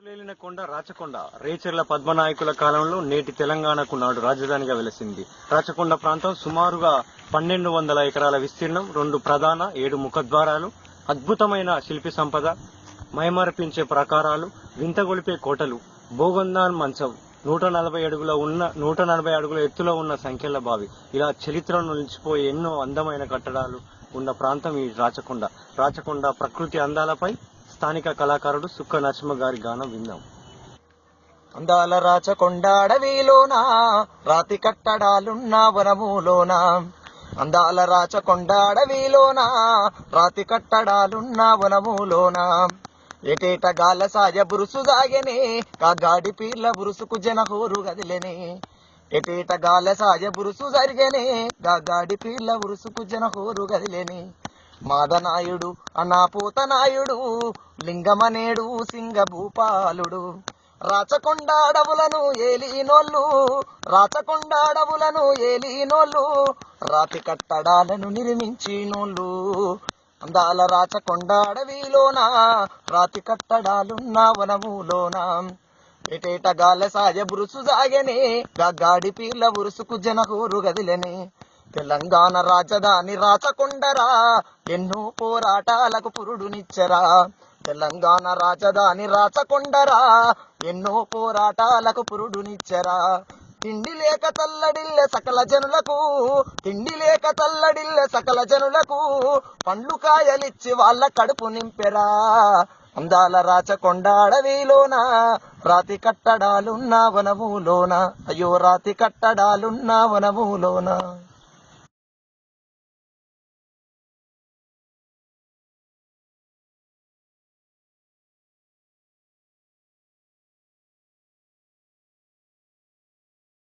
లేలిన కొండ రాచకొండ రేచర్ల పద్మనాయకుల కాలంలో నేటి తెలంగాణకు నాడు రాజధానిగా వెలసింది. రాచకొండ ప్రాంతం సుమారుగా 1200 ఎకరాల విస్తీర్ణం, 2 ప్రధాన 7 ముఖద్వారాలు, అద్భుతమైన శిల్పి సంపద, మైమరపించే ప్రాకారాలు, వింతగొలిపే కోటలు, బోగొందాన్ మంచం, 140 అడుగుల ఎత్తులో ఉన్న సంఖ్యల బావి, ఇలా చరిత్రను నిలిచిపోయే ఎన్నో అందమైన కట్టడాలు ఉన్న ప్రాంతం ఈ రాచకొండ. రాచకొండ ప్రకృతి అందాలపై స్థానిక కళాకారుడు సుక్క నరసింహ గారి గానం విందాం. అందాల రాచకొండ అడవిలోనా రాతి కట్టడాలున్న వనములోన, అందాల రాచకొండ అడవిలోనా రాతి కట్టడాలున్న వనములోన, ఏటేట గాల సాయ బురుసు దాగెనే కాగాడి పీర్ల బురుసుకు జనహోరు గదిలేనే, ఏటేట గాల సాయ బురుసు జరిగేనే గాగాడి పీర్ల బురుసుకు జనహోరు గదిలేని, మాదనాయుడు అనాపోతనాయుడు లింగమనేడు సింగ భూపాలుడు, రాచకొండ అడవులను ఏలినోళ్ళు, రాచకొండ అడవులను ఏలినోళ్ళు, రాతి కట్టడాలను నిర్మించినోళ్ళు, అందాల రాచకొండ అడవిలోన రాతి కట్టడాలున్న వనములోన, ఏటేట గాల సాయ బురుసు సాగెనే గాడి పీర్ల బురుసుకు జనహోరు గదిలేని, తెలంగాణ రాజధాని రాచకొండరా ఎన్నో పోరాటాలకు పురుడునిచ్చరా, తెలంగాణ రాజధాని రాచకొండరా ఎన్నో పోరాటాలకు పురుడునిచ్చరా, తిండి లేక తల్లడిల్లె సకల జనులకు, తిండి లేక తల్లడిల్లె సకల జనులకు, పండ్లు కాయలిచ్చి వాళ్ళ కడుపు నింపెరా, అందాల రాచకొండ అడవిలోన రాతి కట్టడాలున్న వనములోన, అయ్యో రాతి కట్టడాలున్న వనములోన.